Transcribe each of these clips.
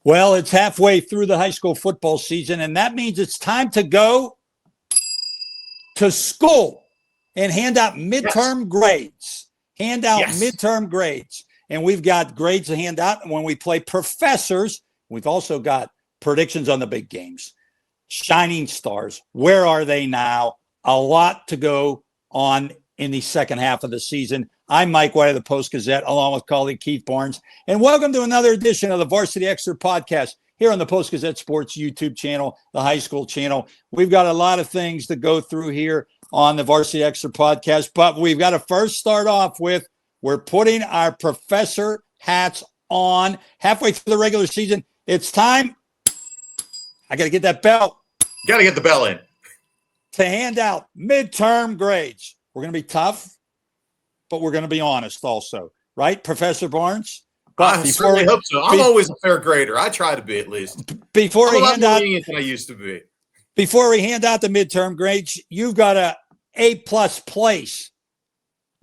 Well, it's halfway through the high school football season, and that means it's time to go to school and hand out midterm grades. Hand out midterm grades. And we've got grades to hand out. And when we play professors, we've also got predictions on the big games. Shining stars. Where are they now? A lot to go on in the second half of the season. I'm Mike White of the Post-Gazette, along with colleague Keith Barnes. And welcome to another edition of the Varsity Extra podcast here on the Post-Gazette Sports YouTube channel, the high school channel. We've got a lot of things to go through here on the Varsity Extra podcast, but we've got to first start off with we're putting our professor hats on halfway through the regular season. It's time. I got to get that bell. Got to get the bell in. To hand out midterm grades. We're going to be tough, but we're going to be honest also. Right, Professor Barnes? But I certainly hope so. I'm always a fair grader. I try to be at least. Before we hand out, than I used to be. Before we hand out the midterm grades, you've got A+ place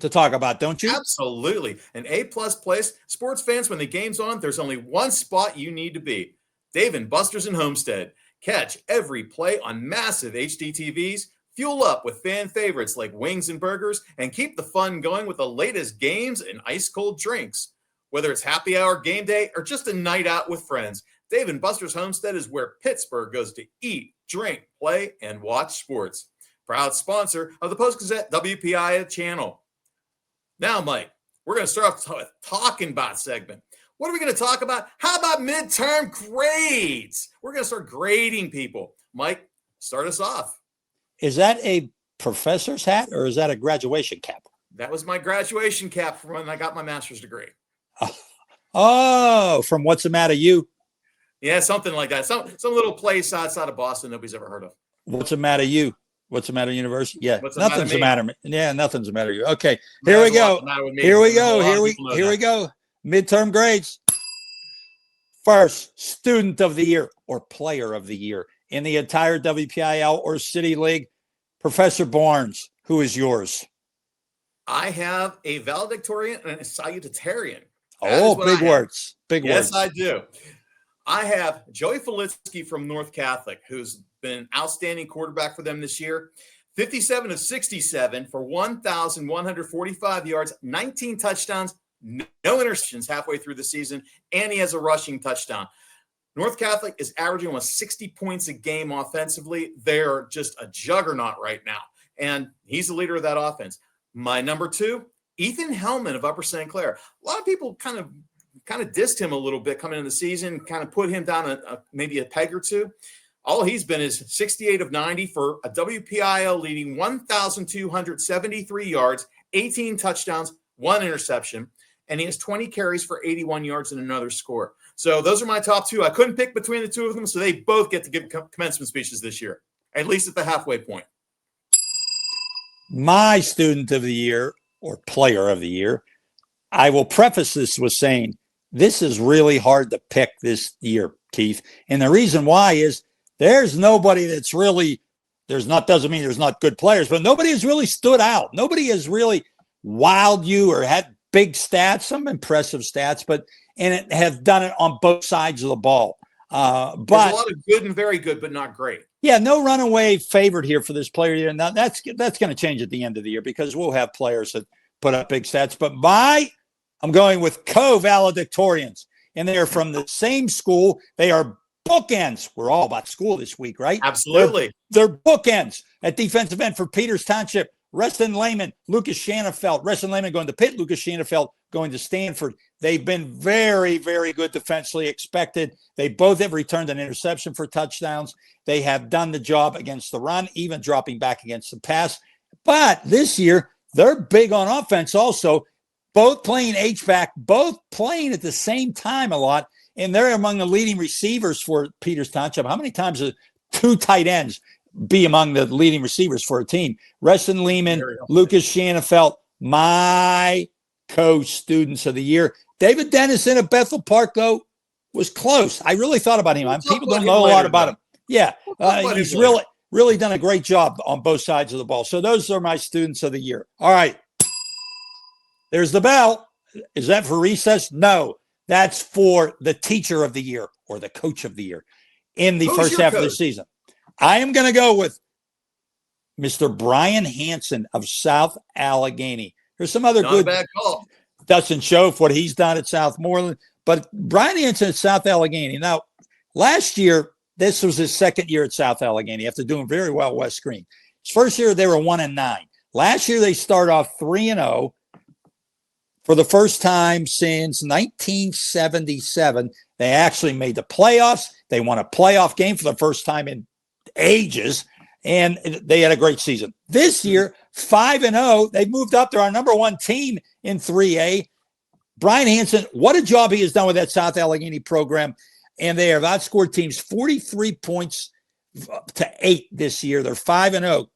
to talk about, don't you? Absolutely. An A+ place. Sports fans, when the game's on, there's only one spot you need to be. Dave & Buster's in Homestead. Catch every play on massive HD TVs. Fuel up with fan favorites like wings and burgers, and keep the fun going with the latest games and ice-cold drinks. Whether it's happy hour, game day, or just a night out with friends, Dave & Buster's Homestead is where Pittsburgh goes to eat, drink, play, and watch sports. Proud sponsor of the Post-Gazette WPIAL channel. Now, Mike, we're going to start off with Talking About segment. What are we going to talk about? How about midterm grades? We're going to start grading people. Mike, start us off. Is that a professor's hat or is that a graduation cap? That was my graduation cap from when I got my master's degree. Oh, from What's the Matter You? Yeah, something like that. Some little place outside of Boston nobody's ever heard of. What's the Matter You? What's the Matter University? Yeah, nothing's the matter. Yeah, nothing's the matter. Okay, here we go. Here we go. Midterm grades. First, student of the year or player of the year in the entire WPIAL or City League. Professor Barnes, who is yours? I have a valedictorian and a salutatorian. Oh, big words. Big words. Yes, I do. I have Joey Felitsky from North Catholic, who's been an outstanding quarterback for them this year. 57 of 67 for 1,145 yards, 19 touchdowns, no interceptions halfway through the season, and he has a rushing touchdown. North Catholic is averaging almost 60 points a game offensively. They're just a juggernaut right now, and he's the leader of that offense. My number two, Ethan Hellmann of Upper St. Clair. A lot of people kind of dissed him a little bit coming into the season, kind of put him down maybe a peg or two. All he's been is 68 of 90 for a WPIAL leading 1,273 yards, 18 touchdowns, 1 interception, and he has 20 carries for 81 yards and another score. So those are my top two. I couldn't pick between the two of them, so they both get to give commencement speeches this year, at least at the halfway point. My student of the year or player of the year, I will preface this with saying this is really hard to pick this year, Keith. And the reason why is there's nobody that's really, doesn't mean there's not good players, but nobody has really stood out. Nobody has really wowed you or had big stats, some impressive stats, and it have done it on both sides of the ball. But there's a lot of good and very good, but not great. Yeah, no runaway favorite here for this player here. Now that's going to change at the end of the year because we'll have players that put up big stats. But I'm going with co-valedictorians, and they're from the same school. They are bookends. We're all about school this week, right? Absolutely. They're bookends at defensive end for Peters Township. Reston Lehman, Lucas Shanafelt. Reston Lehman going to Pitt, Lucas Shanafelt going to Stanford. They've been very, very good defensively expected. They both have returned an interception for touchdowns. They have done the job against the run, even dropping back against the pass. But this year, they're big on offense also, both playing H-back, both playing at the same time a lot, and they're among the leading receivers for Peters Township. How many times do two tight ends be among the leading receivers for a team? Reston Lehman, Lucas Shanafelt, my co-students of the year. David Dennison of Bethel Park, though, was close. I really thought about him. People don't know a lot about him. Yeah, he's really done a great job on both sides of the ball. So those are my students of the year. All right. There's the bell. Is that for recess? No, that's for the teacher of the year or the coach of the year in the Who's first your half of the coach? season. I am going to go with Mr. Brian Hanson of South Allegheny. There's some other Not a good bad call. Dustin Schoaf, what he's done at Southmoreland, but Brian Hanson at South Allegheny. Now, last year, this was his second year at South Allegheny after doing very well at West Green. His first year, they were 1-9. Last year, they started off 3-0 for the first time since 1977. They actually made the playoffs. They won a playoff game for the first time in ages, and they had a great season. This year, 5-0. They moved up. They're our number one team in 3A. Brian Hanson, what a job he has done with that South Allegheny program. And they have outscored teams 43 points to 8 this year. They're 5-0.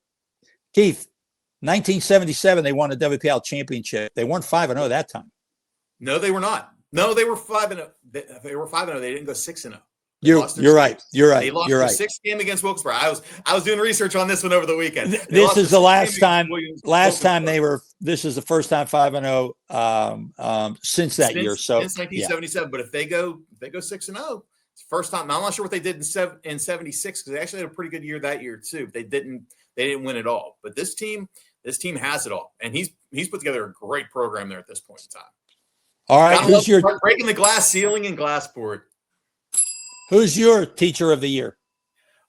Keith, 1977, they won a WPIAL championship. They weren't 5-0 that time. No, they were not. No, they were 5-0. They were 5-0. They didn't go 6-0. You're right. You're right. They lost You're their right. sixth game against Wilkesboro. I was doing research on this one over the weekend. This is the last time. Last time they they were. This is the first time 5-0 since that year. So since 1977. Yeah. But if they go 6-0, it's the first time. I'm not sure what they did in 76 because they actually had a pretty good year that year too. They didn't win it all. But this team has it all, and he's put together a great program there at this point in time. All right, who's your breaking the glass ceiling and Glassport? Who's your teacher of the year?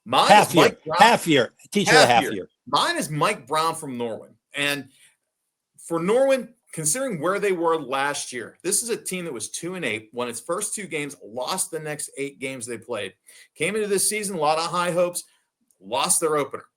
Mine half is year. Mike Brown. Half year. Teacher of half year. Mine is Mike Brown from Norwin. And for Norwin, considering where they were last year, this is a team that was 2-8, won its first 2 games, lost the next 8 games they played. Came into this season, a lot of high hopes, lost their opener.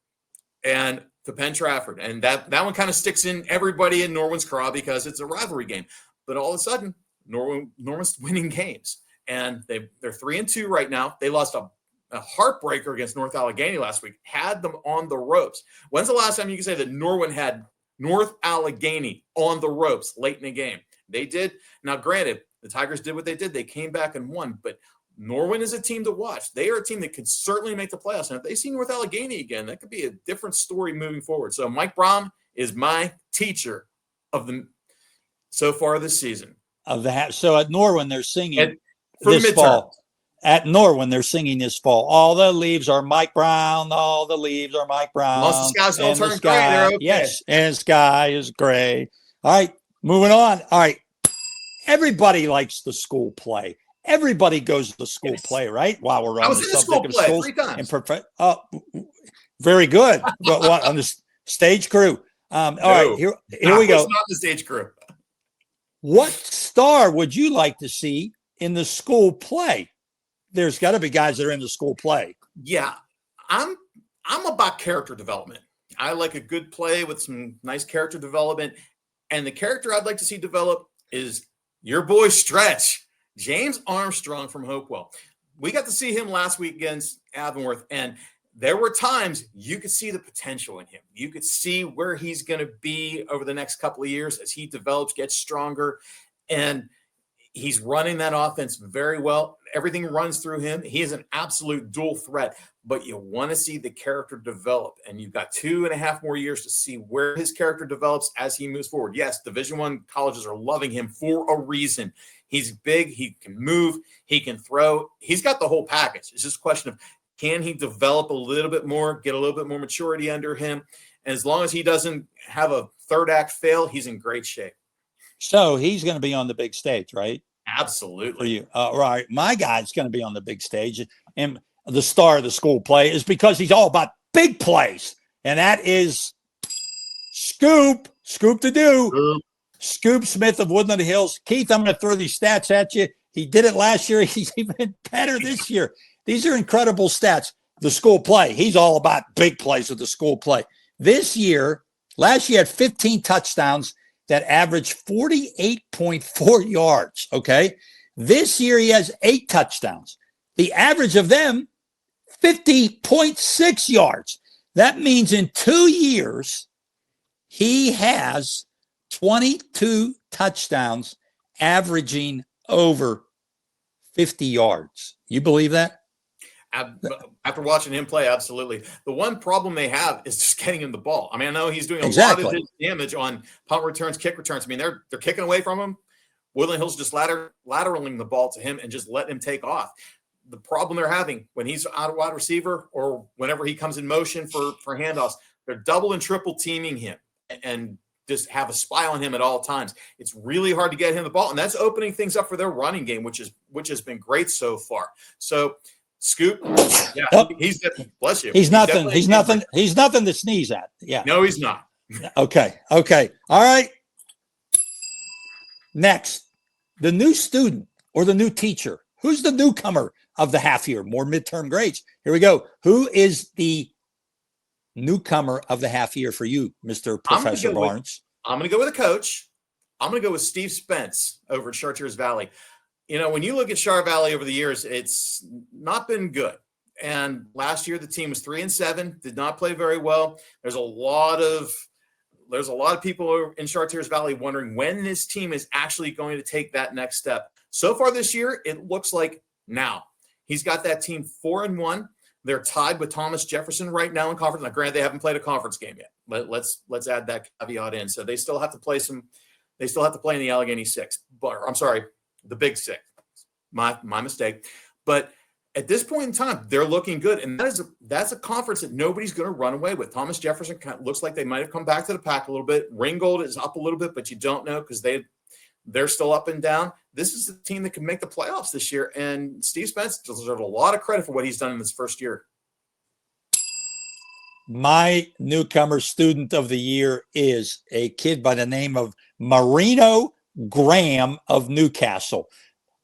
And to Penn Trafford. And that one kind of sticks in everybody in Norwin's craw because it's a rivalry game. But all of a sudden, Norwin's winning games. And they're 3-2 right now. They lost a heartbreaker against North Allegheny last week, had them on the ropes. When's the last time you can say that Norwin had North Allegheny on the ropes late in the game? They did. Now, granted, the Tigers did what they did. They came back and won. But Norwin is a team to watch. They are a team that could certainly make the playoffs. And if they see North Allegheny again, that could be a different story moving forward. So Mike Brown is my teacher of the so far this season. So at Norwin, they're singing for this midterm. fall. At Norwin, they're singing this fall. All the leaves are Mike Brown. All the leaves are Mike Brown. Once the skies don't turn gray, they're okay. Yes, and the sky is gray. All right, moving on. All right, everybody likes the school play. Everybody goes to the school play, right? While we're on the subject of schools. 3 times. Very good. What on the stage crew? All right, here we go. Not the stage crew. What star would you like to see in the school play? There's got to be guys that are in the school play. Yeah, I'm about character development. I like a good play with some nice character development. And the character I'd like to see develop is your boy Stretch, James Armstrong from Hopewell. We got to see him last week against Avonworth, and there were times you could see the potential in him. You could see where he's going to be over the next couple of years as he develops, gets stronger, and he's running that offense very well. Everything runs through him. He is an absolute dual threat, but you want to see the character develop, and you've got 2.5 more years to see where his character develops as he moves forward. Yes, Division I colleges are loving him for a reason. He's big. He can move. He can throw. He's got the whole package. It's just a question of, can he develop a little bit more, get a little bit more maturity under him? And as long as he doesn't have a third act fail, he's in great shape. So he's going to be on the big stage, right? Absolutely. For you. Right. My guy's going to be on the big stage. And the star of the school play is because he's all about big plays. And that is Scoop to do. Scoop Smith of Woodland Hills. Keith, I'm going to throw these stats at you. He did it last year. He's even better this year. These are incredible stats. The school play. He's all about big plays with the school play. Last year, he had 15 touchdowns that averaged 48.4 yards. Okay. This year, he has 8 touchdowns. The average of them, 50.6 yards. That means in 2 years, he has 22 touchdowns, averaging over 50 yards. You believe that? After watching him play, absolutely. The one problem they have is just getting him the ball. I mean, I know he's doing a lot of his damage on punt returns, kick returns. I mean, they're kicking away from him. Woodland Hills just lateraling the ball to him and just letting him take off. the problem they're having when he's out of wide receiver or whenever he comes in motion for handoffs, they're double and triple teaming him and just have a spy on him at all times. It's really hard to get him the ball, and that's opening things up for their running game, which has been great so far. So, Scoop, yeah, he's bless you. He's nothing to sneeze at. Yeah. No, he's not. Okay. All right. Next, the new student or the new teacher. Who's the newcomer of the half year? More midterm grades. Here we go. Who is the newcomer of the half year for you, Mr. Professor Barnes? I'm going to go with a coach. I'm going to go with Steve Spence over at Chartiers Valley. When you look at Char Valley over the years, it's not been good. And last year the team was 3-7, did not play very well. There's a lot of people in Chartiers Valley wondering when this team is actually going to take that next step. So far this year, it looks like now. He's got that team 4-1. They're tied with Thomas Jefferson right now in conference. Now, granted, they haven't played a conference game yet. But let's add that caveat in. So they still have to play They still have to play in the Allegheny Six. But I'm sorry, the Big Six. My mistake. But at this point in time, they're looking good, and that's a conference that nobody's going to run away with. Thomas Jefferson looks like they might have come back to the pack a little bit. Ringgold is up a little bit, but you don't know because they're still up and down. This is the team that can make the playoffs this year, and Steve Spence deserves a lot of credit for what he's done in his first year. My newcomer student of the year is a kid by the name of Marino Graham of Newcastle.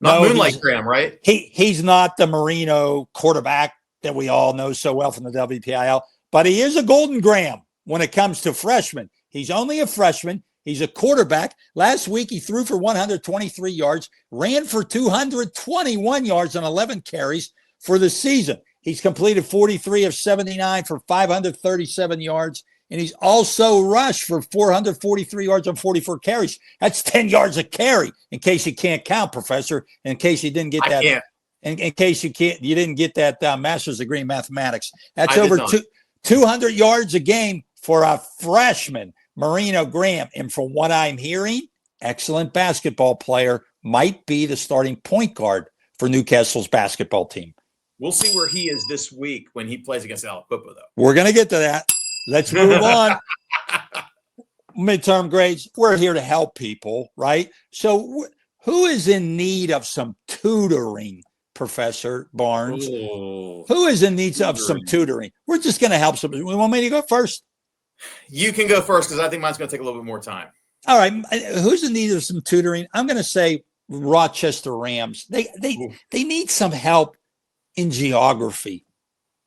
Not Moonlight Graham, right? He's not the Marino quarterback that we all know so well from the WPIAL, but he is a Golden Graham when it comes to freshmen. He's only a freshman. He's a quarterback. Last week, he threw for 123 yards, ran for 221 yards on 11 carries for the season. He's completed 43 of 79 for 537 yards, and he's also rushed for 443 yards on 44 carries. That's 10 yards a carry, in case you can't count, Professor, in case you didn't get that. In case you didn't get that master's degree in mathematics. That's over 200 yards a game for a freshman, Marino Graham. And from what I'm hearing, excellent basketball player, might be the starting point guard for Newcastle's basketball team. We'll see where he is this week when he plays against Aliquippa, though. We're going to get to that. Let's move on. Midterm grades. We're here to help people, right? So who is in need of some tutoring, Professor Barnes? Ooh, who is in need of some tutoring? We're just going to help some. You want me to go first? You can go first because I think mine's going to take a little bit more time. All right. Who's in need of some tutoring? I'm going to say Rochester Rams. They need some help in geography.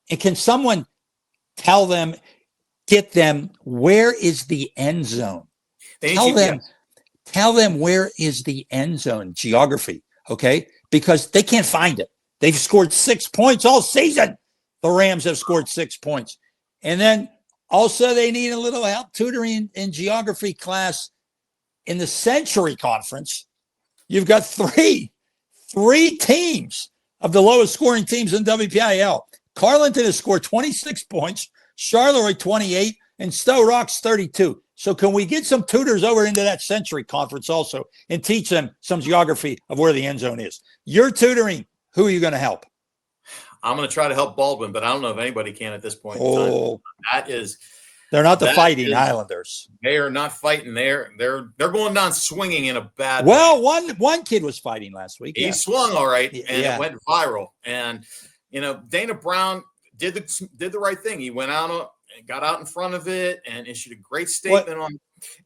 And can someone get them where is the end zone? Tell them where is the end zone, geography, okay? Because they can't find it. They've scored 6 points all season. The Rams have scored 6 points. And then also they need a little help tutoring in geography class in the Century Conference. You've got three teams of the lowest scoring teams in WPIAL. Carleton has scored 26 points, Charleroi 28, and Stowe Rock's 32. So can we get some tutors over into that Century Conference also and teach them some geography of where the end zone is? You're tutoring. Who are you going to help? I'm going to try to help Baldwin, but I don't know if anybody can at this point in time. They're not the Fighting Islanders. They are not fighting. They're going down swinging in a bad way. Well, one kid was fighting last week. He swung all right, and it went viral. And Dana Brown did the right thing. He went out and got out in front of it and issued a great statement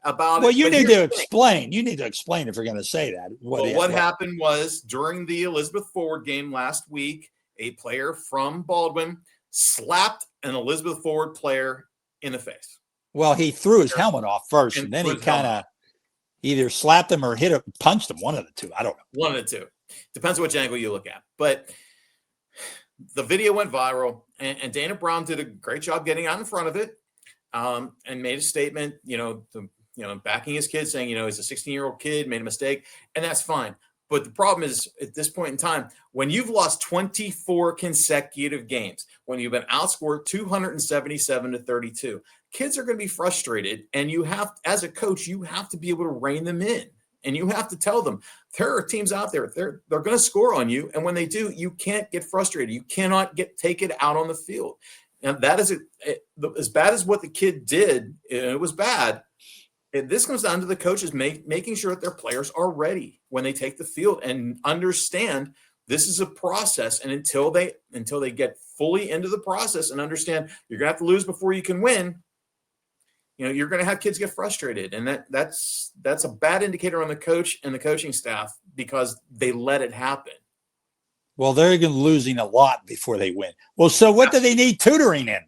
about it. Well, you need to explain. You need to explain if you're going to say that. What happened was during the Elizabeth Forward game last week, a player from Baldwin slapped an Elizabeth Forward player in the face. Well, he threw his helmet off first, and then he kind of either slapped him or punched him. One of the two. I don't know. One of the two. Depends on which angle you look at. But the video went viral, and Dana Brown did a great job getting out in front of it, and made a statement, backing his kid, saying, he's a 16-year-old kid, made a mistake, and that's fine. But the problem is, at this point in time, when you've lost 24 consecutive games, when you've been outscored 277-32, kids are going to be frustrated, and you have, as a coach, you have to be able to rein them in. And you have to tell them there are teams out there, they're going to score on you. And when they do, you can't get frustrated. You cannot take it out on the field. And that is as bad as what the kid did. It was bad. This comes down to the coaches making sure that their players are ready when they take the field and understand this is a process. And until they get fully into the process and understand you're going to have to lose before you can win, you're going to have kids get frustrated. And that's a bad indicator on the coach and the coaching staff because they let it happen. Well, they're losing a lot before they win. Well, so what do they need tutoring in?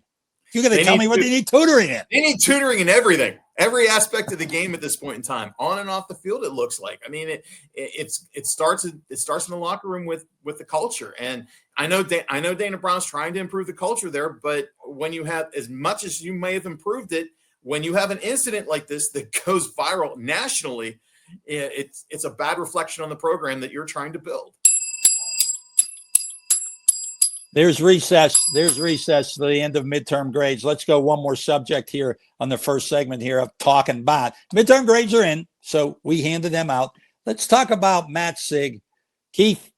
You're going to tell me what they need tutoring in. They need tutoring in everything, every aspect of the game at this point in time, on and off the field. It looks like. I mean, it starts in the locker room with the culture. And I know Dana Brown's trying to improve the culture there, but when you have, as much as you may have improved it, when you have an incident like this that goes viral nationally, it's a bad reflection on the program that you're trying to build. There's recess. There's recess to the end of midterm grades. Let's go one more subject here on the first segment here of talking about. Midterm grades are in, so we handed them out. Let's talk about Matt Sieg. Keith,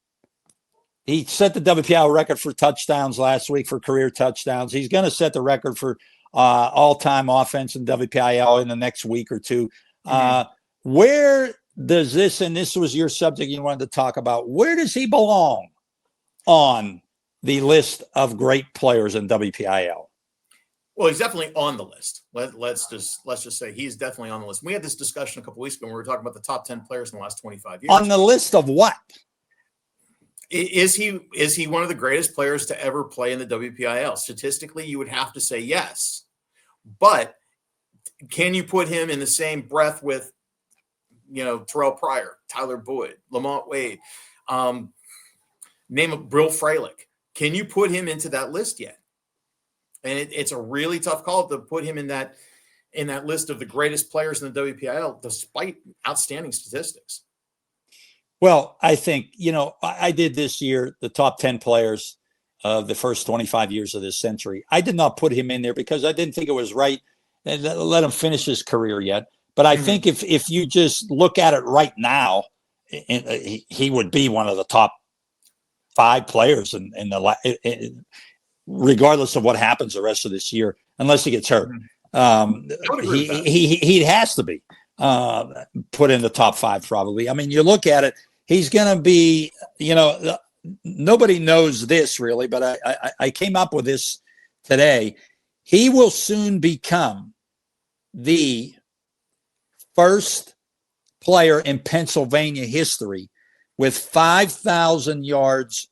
he set the WPIAL record for touchdowns last week, for career touchdowns. He's going to set the record for all-time offense in WPIAL in the next week or two. Where does this, and this was your subject you wanted to talk about, where does he belong on the list of great players in WPIAL? Well, he's definitely on the list. Let's just say he's definitely on the list. We had this discussion a couple weeks ago when we were talking about the top 10 players in the last 25 years. On the list of what? Is he one of the greatest players to ever play in the WPIAL? Statistically, you would have to say yes. But can you put him in the same breath with, Terrell Pryor, Tyler Boyd, Lamont Wade, name of Bill Freilich? Can you put him into that list yet? And it's a really tough call to put him in that list of the greatest players in the WPIAL, despite outstanding statistics. Well, I think, I did this year, the top 10 players of the first 25 years of this century. I did not put him in there because I didn't think it was right and let him finish his career yet. But I think if you just look at it right now, he would be one of the top 5 players in regardless of what happens the rest of this year, unless he gets hurt. He has to be put in the top 5 probably. I mean, you look at it, he's going to be, nobody knows this really, but I came up with this today. He will soon become the first player in Pennsylvania history with 5,000 yards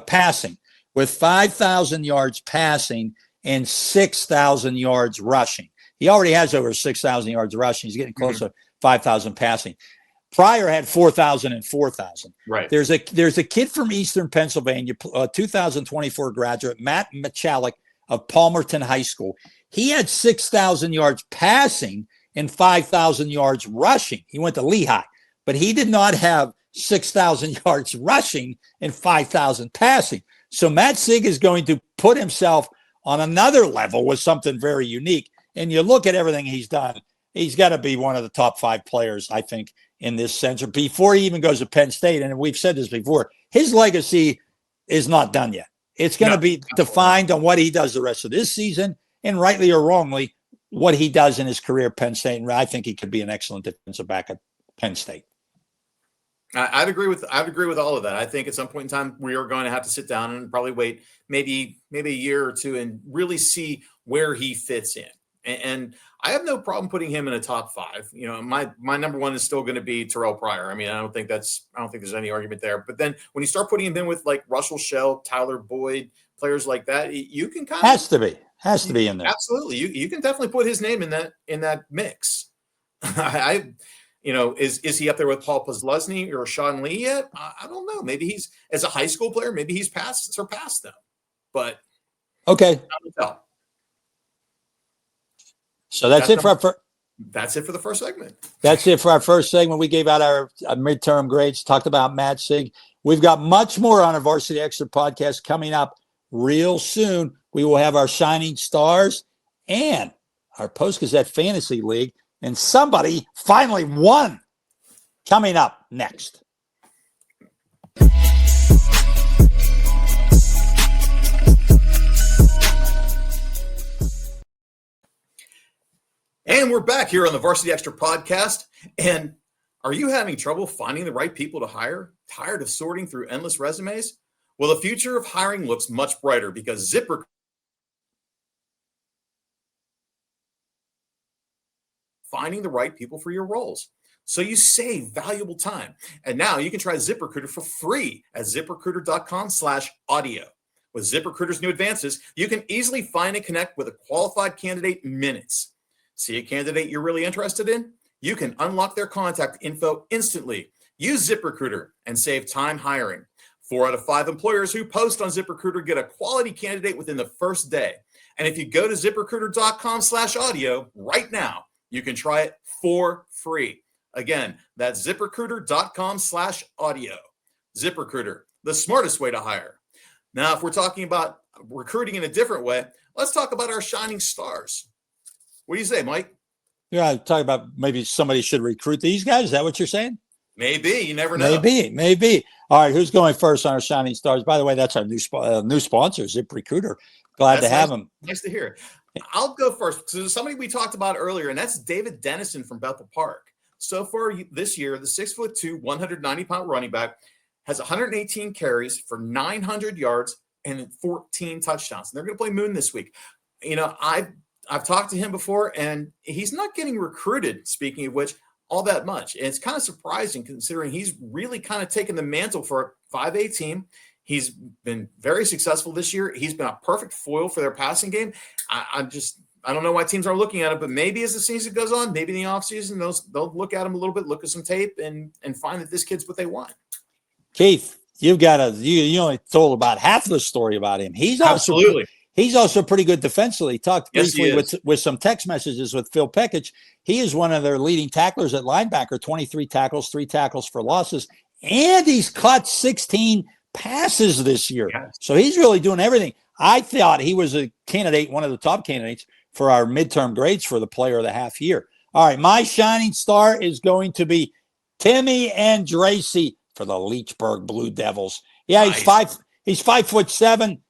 passing, with 5,000 yards passing and 6,000 yards rushing. He already has over 6,000 yards rushing. He's getting close to 5,000 passing. Pryor had 4,000 and 4,000. Right. There's a kid from Eastern Pennsylvania, 2024 graduate, Matt Michalik of Palmerton High School. He had 6,000 yards passing and 5,000 yards rushing. He went to Lehigh, but he did not have 6,000 yards rushing and 5,000 passing. So Matt Sieg is going to put himself on another level with something very unique. And you look at everything he's done, he's got to be one of the top 5 players, I think, in this century before he even goes to Penn State. And we've said this before, his legacy is not done yet. It's going to be defined on what he does the rest of this season, and rightly or wrongly, what he does in his career at Penn State. And I think he could be an excellent defensive back at Penn State. I'd agree with all of that. I think at some point in time, we are going to have to sit down and probably wait maybe a year or two and really see where he fits in. And I have no problem putting him in a top 5. My number 1 is still going to be Terrell Pryor. I mean, I don't think there's any argument there. But then when you start putting him in with like Russell Shell, Tyler Boyd, players like that, you can kind of has to be in there. Absolutely. You can definitely put his name in that mix. Is he up there with Paul Posluszny or Sean Lee yet? I don't know. Maybe he's, as a high school player, maybe he's surpassed them. But okay. So that's it for the first segment. That's it for our first segment. We gave out our midterm grades, talked about Matt Sieg. We've got much more on our Varsity Extra podcast coming up real soon. We will have our Shining Stars and our Post-Gazette Fantasy League. and somebody finally won. Coming up next. And we're back here on the Varsity Extra podcast. And are you having trouble finding the right people to hire? Tired of sorting through endless resumes? Well, the future of hiring looks much brighter because ZipRecruiter finding the right people for your roles. So you save valuable time. And now you can try ZipRecruiter for free at ZipRecruiter.com/audio. With ZipRecruiter's new advances, you can easily find and connect with a qualified candidate in minutes. See a candidate you're really interested in? You can unlock their contact info instantly. Use ZipRecruiter and save time hiring. 4 out of 5 employers who post on ZipRecruiter get a quality candidate within the first day. And if you go to ZipRecruiter.com/audio right now, you can try it for free. Again, that's ZipRecruiter.com/audio. ZipRecruiter, the smartest way to hire. Now, if we're talking about recruiting in a different way, let's talk about our shining stars. What do you say, Mike? Yeah, talk about maybe somebody should recruit these guys. Is that what you're saying? Maybe. You never know. Maybe. All right, who's going first on our shining stars? By the way, that's our new sponsor, ZipRecruiter. Glad to have him. Nice to hear. I'll go first because there's somebody we talked about earlier, and that's David Dennison from Bethel Park. So far this year, the 6'2", 190-pound running back has 118 carries for 900 yards and 14 touchdowns. And they're going to play Moon this week. You know, I've talked to him before, and he's not getting recruited, speaking of which, all that much. And it's kind of surprising considering he's really kind of taken the mantle for a 5A team. He's been very successful this year. He's been a perfect foil for their passing game. I don't know why teams are looking at it, but maybe as the season goes on, maybe in the offseason, they'll look at him a little bit, look at some tape, and find that this kid's what they want. Keith, you only told about half the story about him. He's also pretty good defensively. Talked briefly with some text messages with Phil Peckich. He is one of their leading tacklers at linebacker, 23 tackles, 3 tackles for losses, and he's caught 16 passes this year. Yes. So he's really doing everything. I thought he was a candidate, one of the top candidates for our midterm grades for the player of the half year. All right, my shining star is going to be Timmy Andrace for the Leechburg Blue Devils. Yeah, nice. He's 5'7",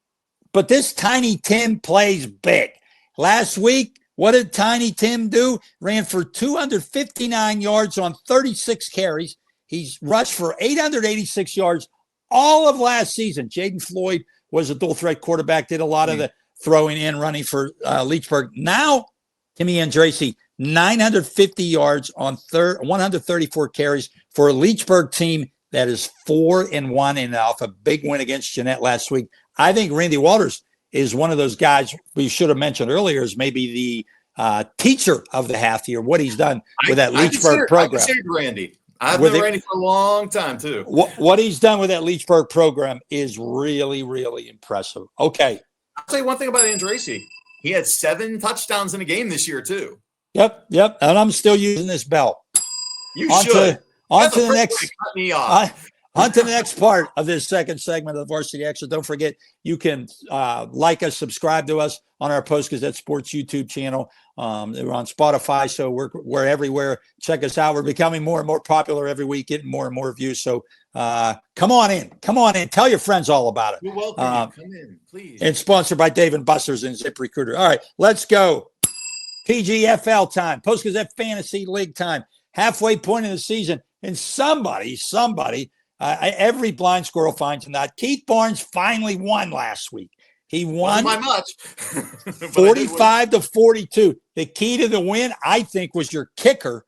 but this Tiny Tim plays big. Last week, what did Tiny Tim do? Ran for 259 yards on 36 carries. He's rushed for 886 yards all of last season. Jaden Floyd was a dual threat quarterback, did a lot of the throwing and running for Leechburg. Now, Timmy Andrace, 950 yards on 134 carries for a Leechburg team that is 4-1 and off a big win against Jeanette last week. I think Randy Walters is one of those guys we should have mentioned earlier as maybe the teacher of the half year, what he's done with that Leechburg program. I considered Randy. I've known Randy for a long time, too. What he's done with that Leechburg program is really, really impressive. Okay. I'll tell you one thing about Andrace. He had 7 touchdowns in a game this year, too. Yep. And I'm still using this belt. You should. On to the next part of this second segment of the Varsity Extra. Don't forget, you can like us, subscribe to us on our Post-Gazette Sports YouTube channel. We're on Spotify, so we're everywhere. Check us out. We're becoming more and more popular every week, getting more and more views. So come on in. Tell your friends all about it. You're welcome. Come in, please. It's sponsored by Dave & Buster's and ZipRecruiter. All right, let's go. PGFL time, Post-Gazette Fantasy League time, halfway point of the season. And somebody, every blind squirrel finds a nut. Keith Barnes finally won last week. He won by much. 45-42. The key to the win, I think, was your kicker.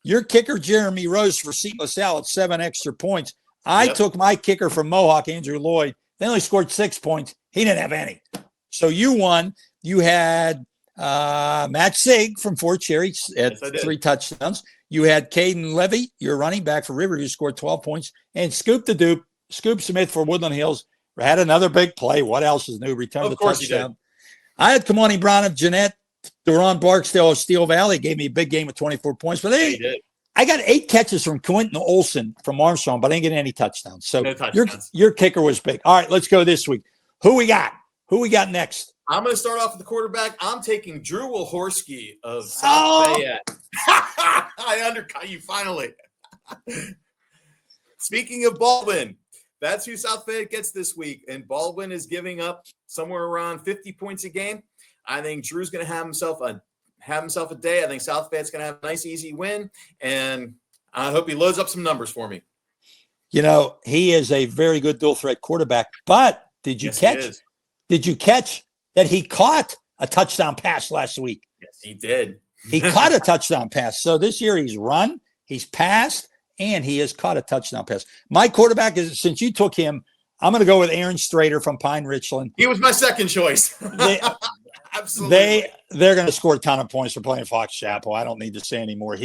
Your kicker, Jeremy Rose, for St. LaSalle at 7 extra points. I took my kicker from Mohawk, Andrew Lloyd. They only scored 6 points. He didn't have any. So you won. You had Matt Sieg from Fort Cherry at 3 touchdowns. You had Caden Levy, your running back for Riverview, scored 12 points. And Scoop Smith for Woodland Hills had another big play. What else is new? Returned the touchdown. I had Kamani Brown of Jeanette. Duran Barksdale of Steel Valley gave me a big game with 24 points. But I got 8 catches from Quentin Olson from Armstrong, but I didn't get any touchdowns. So your kicker was big. All right, let's go this week. Who we got? Who we got next I'm going to start off with the quarterback. I'm taking Drew Wilhorski of South Fayette. I undercut you finally. Speaking of Baldwin, that's who South Fayette gets this week. And Baldwin is giving up somewhere around 50 points a game. I think Drew's going to have himself a day. I think South Fayette's going to have a nice, easy win. And I hope he loads up some numbers for me. You know, he is a very good dual threat quarterback. But did you catch that he caught a touchdown pass last week? Yes, he did. He caught a touchdown pass. So this year he's run, he's passed, and he has caught a touchdown pass. My quarterback is, since you took him, I'm going to go with Aaron Strader from Pine Richland. He was my second choice. Absolutely. They're going to score a ton of points for playing Fox Chapel. I don't need to say anymore.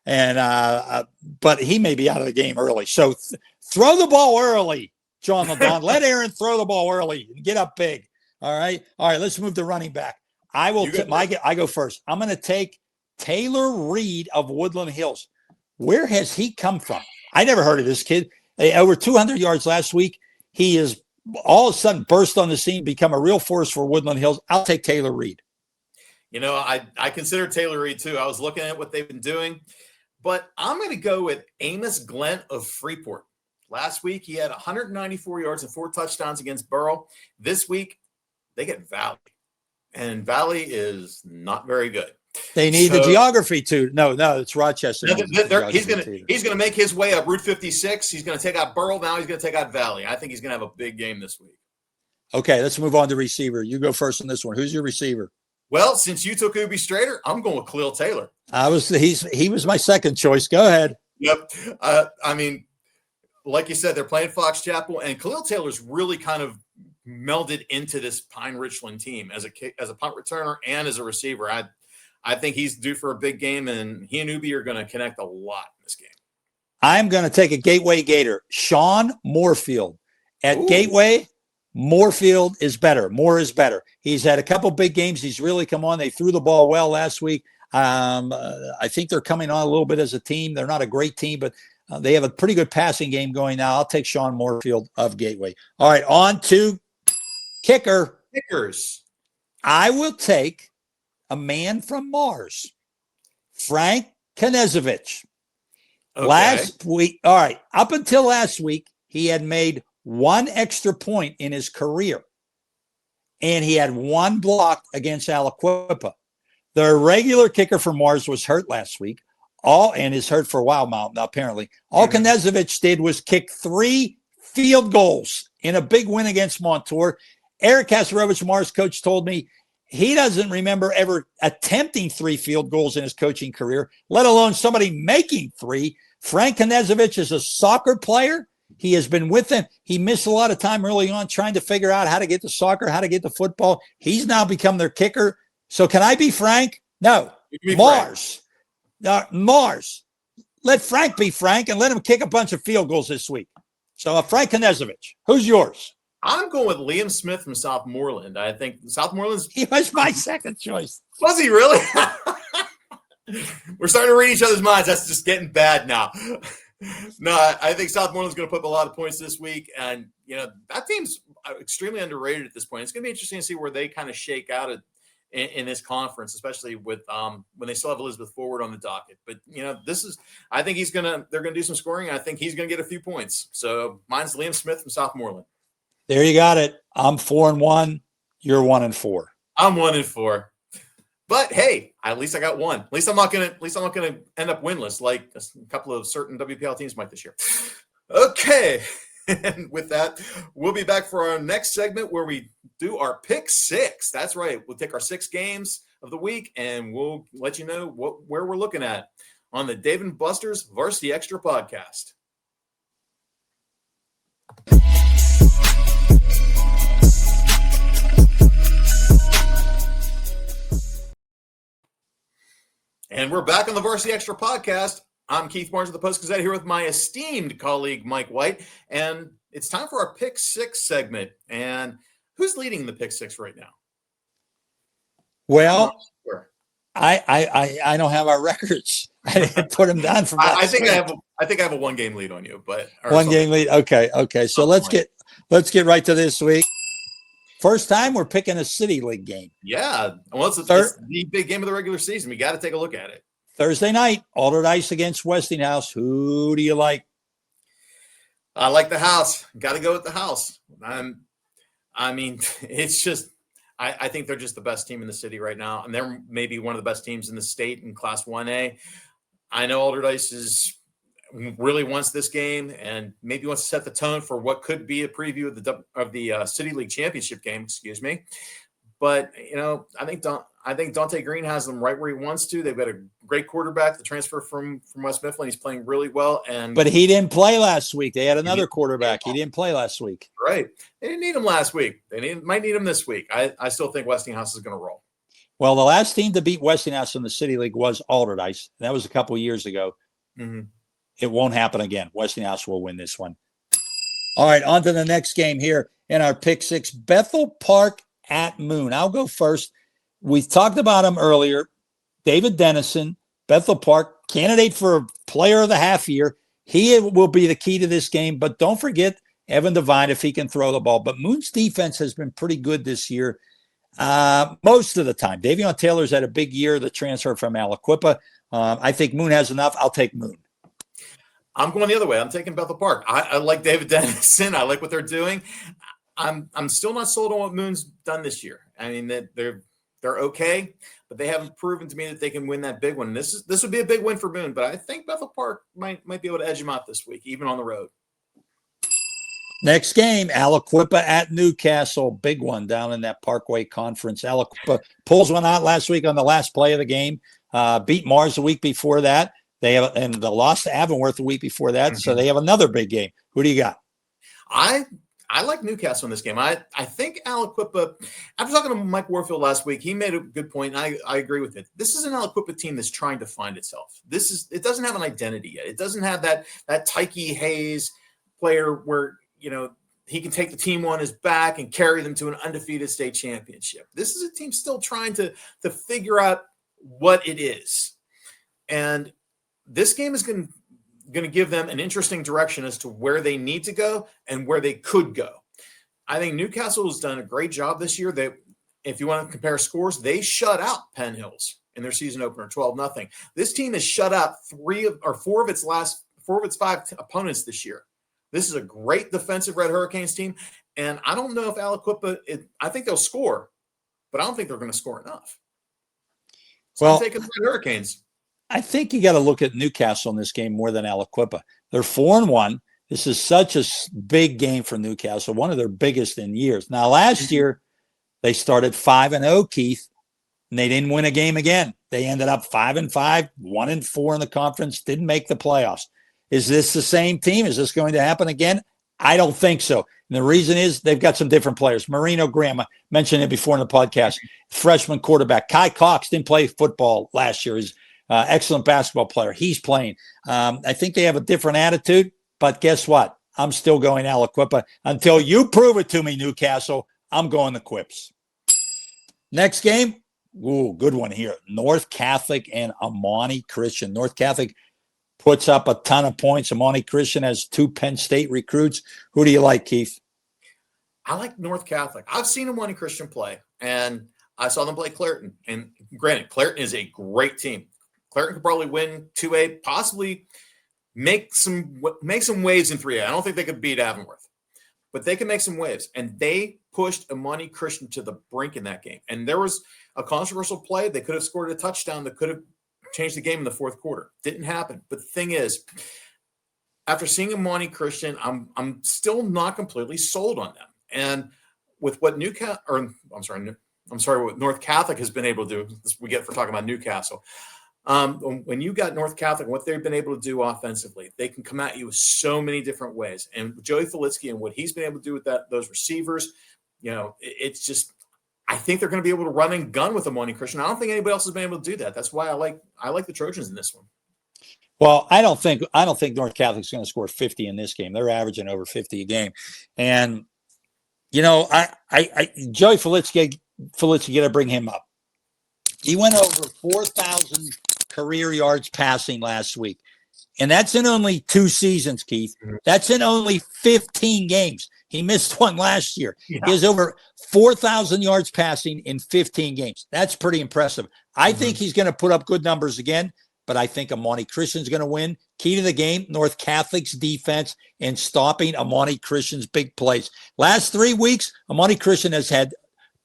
But he may be out of the game early. So throw the ball early, John LeDon. Let Aaron throw the ball early and get up big. All right. Let's move to running back. I go first. I'm going to take Taylor Reed of Woodland Hills. Where has he come from? I never heard of this kid. Over 200 yards last week. He is all of a sudden burst on the scene, become a real force for Woodland Hills. I'll take Taylor Reed. You know, I consider Taylor Reed too. I was looking at what they've been doing, but I'm going to go with Amos Glenn of Freeport. Last week, he had 194 yards and 4 touchdowns against Burrow. This week, they get Valley, and Valley is not very good. They need the geography too. No, it's Rochester. He's going to make his way up Route 56. He's going to take out Burrow. Now he's going to take out Valley. I think he's going to have a big game this week. Okay, let's move on to receiver. You go first on this one. Who's your receiver? Well, since you took Ubi Strader, I'm going with Khalil Taylor. He was my second choice. Go ahead. Yep. I mean, like you said, they're playing Fox Chapel, and Khalil Taylor's really kind of melded into this Pine Richland team as a punt returner and as a receiver. I think he's due for a big game, and he and Ubi are going to connect a lot in this game. I'm going to take a Gateway Gator, Sean Moorfield. At Gateway, Moorfield is better. Moore is better. He's had a couple big games. He's really come on. They threw the ball well last week. I think they're coming on a little bit as a team. They're not a great team, but they have a pretty good passing game going now. I'll take Sean Moorfield of Gateway. All right, on to kickers. I will take a man from Mars, Frank Knezovich. Okay. Last week, all right, up until last week, he had made 1 extra point in his career, and he had 1 block against Aliquippa. The regular kicker for Mars was hurt last week, and is hurt for a while now, apparently. All Knezovich did was kick 3 field goals in a big win against Montour. Eric Kasarovich, Mars coach, told me he doesn't remember ever attempting 3 field goals in his coaching career, let alone somebody making 3. Frank Knezovich is a soccer player. He has been with them. He missed a lot of time early on trying to figure out how to get to soccer, how to get to football. He's now become their kicker. So can I be Frank? No. Mars. Mars. Let Frank be Frank and let him kick a bunch of field goals this week. So Frank Knezovich. Who's yours? I'm going with Liam Smith from Southmoreland. I think Southmoreland's. He was my second choice. Was he really? We're starting to read each other's minds. That's just getting bad now. No, I think Southmoreland's going to put up a lot of points this week. And, you know, that team's extremely underrated at this point. It's going to be interesting to see where they kind of shake out in this conference, especially with when they still have Elizabeth Forward on the docket. But, you know, I think they're going to do some scoring. I think he's going to get a few points. So mine's Liam Smith from Southmoreland. There you got it. I'm 4-1. You're 1-4. I'm 1-4. But hey, at least I got 1. At least I'm not gonna end up winless like a couple of certain WPIAL teams might this year. Okay, and with that, we'll be back for our next segment where we do our pick 6. That's right. We'll take our 6 games of the week and we'll let you know where we're looking at on the Dave & Buster's Varsity Extra podcast. And we're back on the Varsity Extra podcast. I'm Keith Barnes of the Post-Gazette here with my esteemed colleague, Mike White. And it's time for our Pick 6 segment. And who's leading the Pick 6 right now? Well, I don't have our records. I didn't put them down from I think I have a 1-game lead on you, but 1-game lead. Okay. So let's get right to this week. First time we're picking a City League game. Yeah. Well, it's the big game of the regular season. We got to take a look at it. Thursday night, Allderdice against Westinghouse. Who do you like? I like the house. Got to go with the house. I mean, it's just I think they're just the best team in the city right now, and they're maybe one of the best teams in the state in Class 1A. I know Allderdice really wants this game and maybe wants to set the tone for what could be a preview of the City League championship game. Excuse me, but I think Dante Green has them right where he wants to. They've got a great quarterback, the transfer from West Mifflin. He's playing really well, but he didn't play last week. They had another quarterback. He didn't play last week. Right, they didn't need him last week. They might need him this week. I still think Westinghouse is going to roll. Well, the last team to beat Westinghouse in the City League was Allderdice. That was a couple of years ago. Mm-hmm. It won't happen again. Westinghouse will win this one. All right, on to the next game here in our Pick 6. Bethel Park at Moon. I'll go first. We talked about him earlier. David Dennison, Bethel Park, candidate for Player of the Half year. He will be the key to this game, but don't forget Evan Devine if he can throw the ball. But Moon's defense has been pretty good this year most of the time. Davion Taylor's had a big year, the transfer from Aliquippa. I think Moon has enough. I'll take Moon. I'm going the other way. I'm taking Bethel Park. I like David Dennison. I like what they're doing. I'm still not sold on what Moon's done this year. I mean, that they're okay, but they haven't proven to me that they can win that big one. This would be a big win for Moon, but I think Bethel Park might be able to edge them out this week, even on the road. Next game, Aliquippa at Newcastle. Big one down in that Parkway Conference. Aliquippa pulls one out last week on the last play of the game. Beat Mars the week before that. They lost to Avonworth the week before that, so they have another big game. Who do you got? I like Newcastle in this game. I think Aliquippa, after talking to Mike Warfield last week, he made a good point, and I agree with it. This is an Aliquippa team that's trying to find itself. It doesn't have an identity yet. It doesn't have that Tyke Hayes player where, he can take the team on his back and carry them to an undefeated state championship. This is a team still trying to figure out what it is. And this game is going to give them an interesting direction as to where they need to go and where they could go. I think Newcastle has done a great job this year. If you want to compare scores, they shut out Penn Hills in their season opener, 12-0. This team has shut out four of its 5 opponents this year. This is a great defensive Red Hurricanes team, and I don't know if Aliquippa. I think they'll score, but I don't think they're going to score enough. So I'm taking the Red Hurricanes. I think you got to look at Newcastle in this game more than Aliquippa. They're 4-1. This is such a big game for Newcastle, one of their biggest in years. Now, last year, they started 5-0, Keith, and they didn't win a game again. They ended up 5-5, 1-4 in the conference, didn't make the playoffs. Is this the same team? Is this going to happen again? I don't think so. And the reason is they've got some different players. Marino Graham, I mentioned it before in the podcast, freshman quarterback. Kai Cox didn't play football last year. He's excellent basketball player. He's playing. I think they have a different attitude, but guess what? I'm still going Aliquippa. Until you prove it to me, Newcastle, I'm going the Quips. Next game, good one here. North Catholic and Imani Christian. North Catholic puts up a ton of points. Imani Christian has 2 Penn State recruits. Who do you like, Keith? I like North Catholic. I've seen Imani Christian play, and I saw them play Clairton. And granted, Clairton is a great team. Clairton could probably win 2A, possibly make some waves in 3A. I don't think they could beat Avonworth, but they can make some waves. And they pushed Imani Christian to the brink in that game. And there was a controversial play. They could have scored a touchdown that could have changed the game in the fourth quarter. Didn't happen. But the thing is, after seeing Imani Christian, I'm still not completely sold on them. And with what what North Catholic has been able to do, this we get for talking about Newcastle. When you got North Catholic, what they've been able to do offensively, they can come at you with so many different ways. And Joey Filitsky and what he's been able to do with those receivers, it's just, I think they're going to be able to run and gun with Imani Christian. I don't think anybody else has been able to do that. That's why I like the Trojans in this one. Well, I don't think North Catholic's going to score 50 in this game. They're averaging over 50 a game. And, Joey Filitsky, got to bring him up. He went over 4,000 career yards passing last week. And that's in only 2 seasons, Keith. That's in only 15 games. He missed one last year. Yeah. He has over 4,000 yards passing in 15 games. That's pretty impressive. I think he's going to put up good numbers again, but I think Imani Christian's going to win. Key to the game, North Catholic's defense and stopping Imani Christian's big plays. Last 3 weeks, Imani Christian has had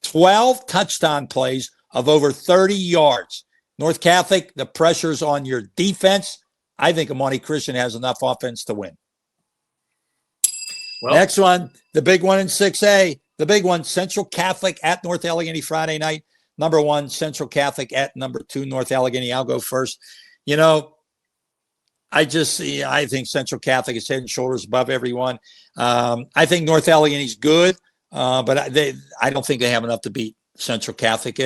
12 touchdown plays of over 30 yards. North Catholic, the pressure's on your defense. I think Imani Christian has enough offense to win. Well, next one, the big one in 6A, the big one, Central Catholic at North Allegheny Friday night. Number 1, Central Catholic at number 2, North Allegheny. I'll go first. You know, I think Central Catholic is head and shoulders above everyone. I think North Allegheny's good, but I don't think they have enough to beat Central Catholic.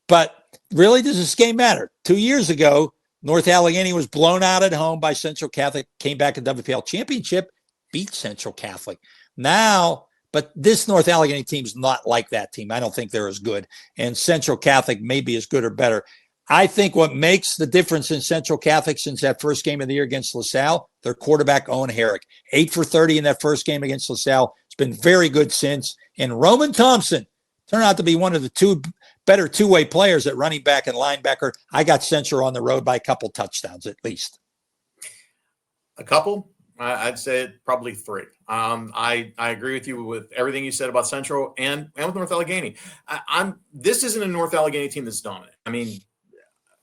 But really, does this game matter? 2 years ago, North Allegheny was blown out at home by Central Catholic, came back in WPIAL championship, beat Central Catholic. Now, but this North Allegheny team's not like that team. I don't think they're as good. And Central Catholic may be as good or better. I think what makes the difference in Central Catholic since that first game of the year against LaSalle, their quarterback, Owen Herrick. 8 for 30 in that first game against LaSalle. It's been very good since. And Roman Thompson turned out to be one of the 2 better two-way players at running back and linebacker. I got Central on the road by a couple touchdowns at least. A couple? I'd say probably 3. I agree with you with everything you said about Central and with North Allegheny. This isn't a North Allegheny team that's dominant. I mean,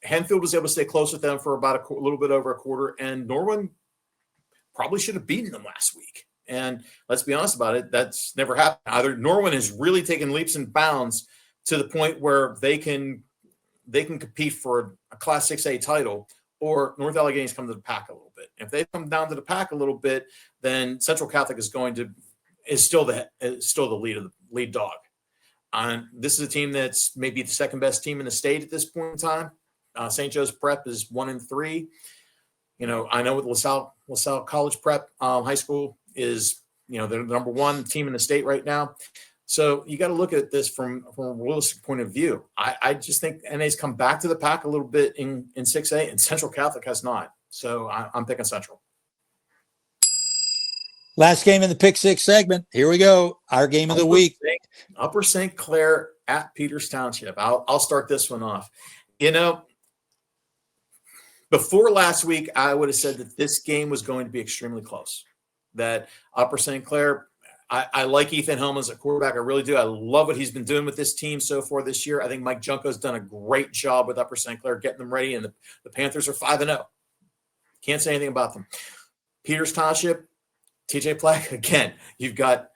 Henfield was able to stay close with them for about a little bit over a quarter, and Norwin probably should have beaten them last week. And let's be honest about it, that's never happened. Either Norwin has really taken leaps and bounds to the point where they can compete for a Class 6A title, or North Allegheny's come to the pack a little bit. If they come down to the pack a little bit, then Central Catholic is still the lead dog. This is a team that's maybe the second best team in the state at this point in time. St. Joe's Prep is 1-3. You know, I know with LaSalle College Prep High School is, they're the number 1 team in the state right now. So you got to look at this from a realistic point of view. I just think NA's come back to the pack a little bit in 6A, and Central Catholic has not. So I'm picking Central. Last game in the Pick 6 segment. Here we go. Our game of the week. Upper St. Clair at Peters Township. I'll start this one off. Before last week, I would have said that this game was going to be extremely close. That Upper St. Clair, I like Ethan Hellmann as a quarterback. I really do. I love what he's been doing with this team so far this year. I think Mike Junko's done a great job with Upper St. Clair, getting them ready, and the Panthers are 5-0. Can't say anything about them. Peters Township, TJ Plack, again, you've got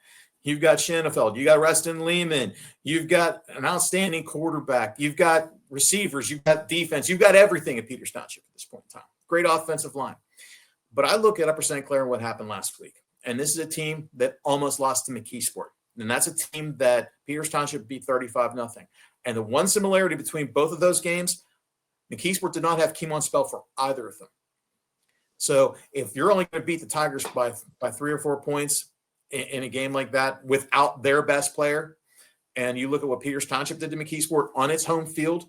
Shanafelt, you got Reston Lehman, you've got an outstanding quarterback, you've got receivers, you've got defense, you've got everything at Peters Township at this point in time. Great offensive line. But I look at Upper St. Clair and what happened last week. And this is a team that almost lost to McKeesport. And that's a team that Peters Township beat 35-0. And the one similarity between both of those games, McKeesport did not have Keemon Spell for either of them. So if you're only going to beat the Tigers by 3 or 4 points in a game like that without their best player, and you look at what Peters Township did to McKeesport on its home field,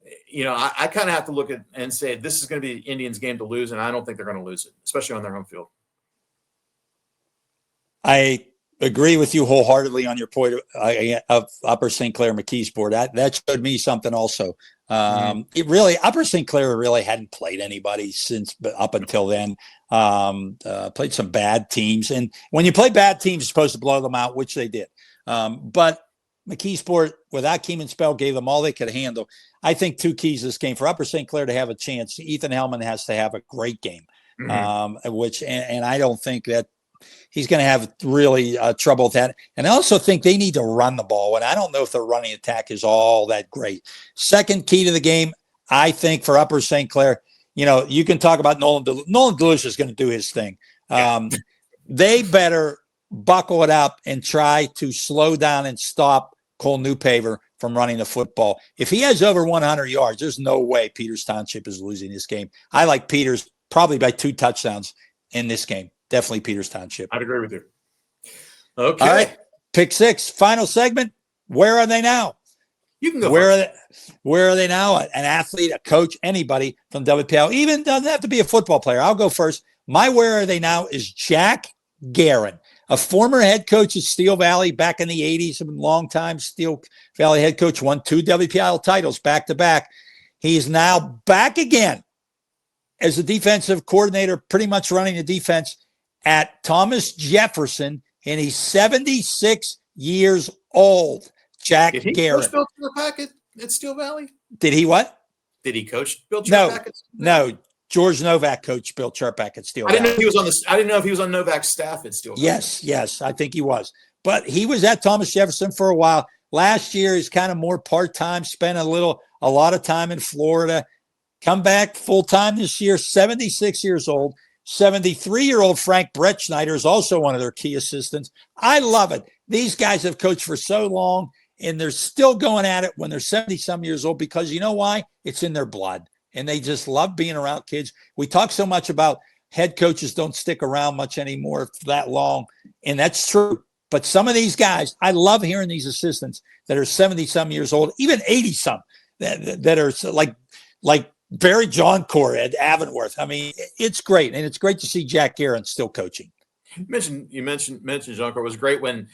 I kind of have to look at and say this is going to be the Indians' game to lose, and I don't think they're going to lose it, especially on their home field. I agree with you wholeheartedly on your point of Upper St. Clair McKeesport. That showed me something also. Upper St. Clair really hadn't played anybody since up until then. Played some bad teams, and when you play bad teams, you're supposed to blow them out, which they did. But McKeesport, without Keemon Spell, gave them all they could handle. I think 2 keys to this game for Upper St. Clair to have a chance. Ethan Hellmann has to have a great game, and I don't think that he's going to have really trouble with that. And I also think they need to run the ball, and I don't know if their running attack is all that great. Second key to the game, I think, for Upper St. Clair, you can talk about Nolan DeLucia is going to do his thing. They better buckle it up and try to slow down and stop Cole Newpaver from running the football. If he has over 100 yards, there's no way Peters Township is losing this game. I like Peters probably by 2 touchdowns in this game. Definitely Peters Township. I'd agree with you. Okay. All right. Pick 6, final segment. Where are they now? You can go Where are they now? An athlete, a coach, anybody from WPIAL. Even doesn't have to be a football player. I'll go first. My where are they now is Jack Guerin. a former head coach at Steel Valley back in the 80s, a long time Steel Valley head coach, won 2 WPIAL titles back to back. He's now back again as a defensive coordinator, pretty much running the defense at Thomas Jefferson, and he's 76 years old. Jack Did he Garrett. coach Bill Churpak at Steel Valley? Did he what? Did he coach Bill Churpak? No. George Novak coached Bill Churpak at Steel I didn't Valley. know he was on I didn't know if he was on Novak's staff at Steel Valley. Yes, I think he was. But he was at Thomas Jefferson for a while. Last year, he's kind of more part-time, spent a lot of time in Florida. Come back full-time this year, 76 years old. 73-year-old Frank Bretschneider is also one of their key assistants. I love it. These guys have coached for so long, and they're still going at it when they're 70-some years old because you know why? It's in their blood, and they just love being around kids. We talk so much about head coaches don't stick around much anymore for that long, and that's true. But some of these guys, I love hearing these assistants that are 70-some years old, even 80-some, that are like Barry Johncourt at Avonworth. I mean, it's great, and it's great to see Jack Garrett still coaching. You mentioned Johncourt. It was great when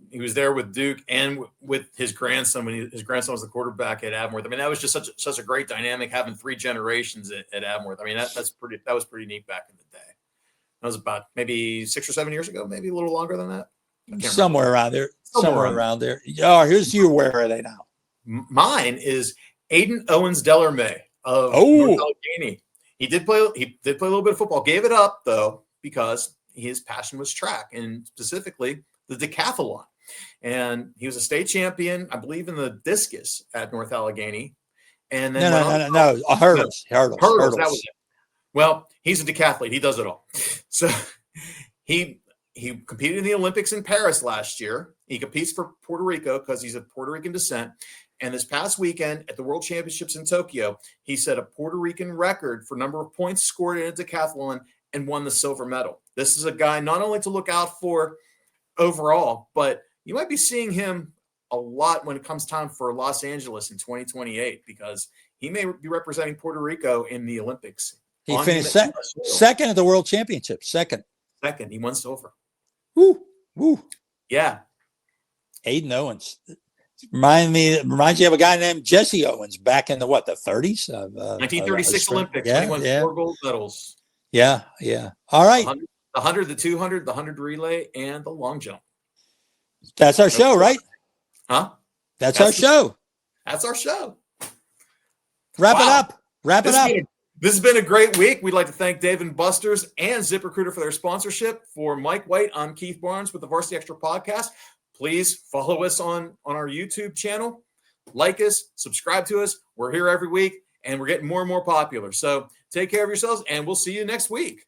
he was there with Duke and with his grandson when his grandson was the quarterback at Avonworth. I mean, that was just such a great dynamic having 3 generations at Avonworth. I mean, that was pretty neat back in the day. That was about maybe 6 or 7 years ago, maybe a little longer than that. Somewhere around there. Somewhere around there. Oh, here's you. Where are they now? Mine is Aiden Owens Dellermay of North Allegheny. He did play a little bit of football. Gave it up though because his passion was track and specifically the decathlon. And he was a state champion, I believe, in the discus at North Allegheny. And then no. Hurdles. That was it. Well, he's a decathlete. He does it all. So he competed in the Olympics in Paris last year. He competes for Puerto Rico because he's of Puerto Rican descent. And this past weekend at the World Championships in Tokyo, he set a Puerto Rican record for number of points scored in a decathlon and won the silver medal. This is a guy not only to look out for overall, but you might be seeing him a lot when it comes time for Los Angeles in 2028 because he may be representing Puerto Rico in the Olympics. He finished second at the World Championship. Second. He won silver. Woo. Yeah. Aiden Owens. Reminds you of a guy named Jesse Owens back in the 30s? 1936 Olympics. Yeah, he won 4 gold medals. Yeah. All right. The 100, the 200, the 100 relay, and the long jump. That's our show, right? Huh? That's our show. That's our show. Wrap it up. This has been a great week. We'd like to thank Dave & Buster's and ZipRecruiter for their sponsorship. For Mike White, I'm Keith Barnes with the Varsity Extra Podcast. Please follow us on our YouTube channel. Like us, subscribe to us. We're here every week, and we're getting more and more popular. So take care of yourselves, and we'll see you next week.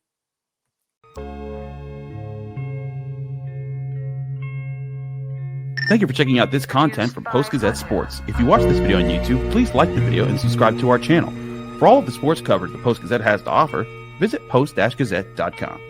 Thank you for checking out this content from Post-Gazette Sports. If you watch this video on YouTube, please like the video and subscribe to our channel. For all of the sports coverage the Post-Gazette has to offer, visit post-gazette.com.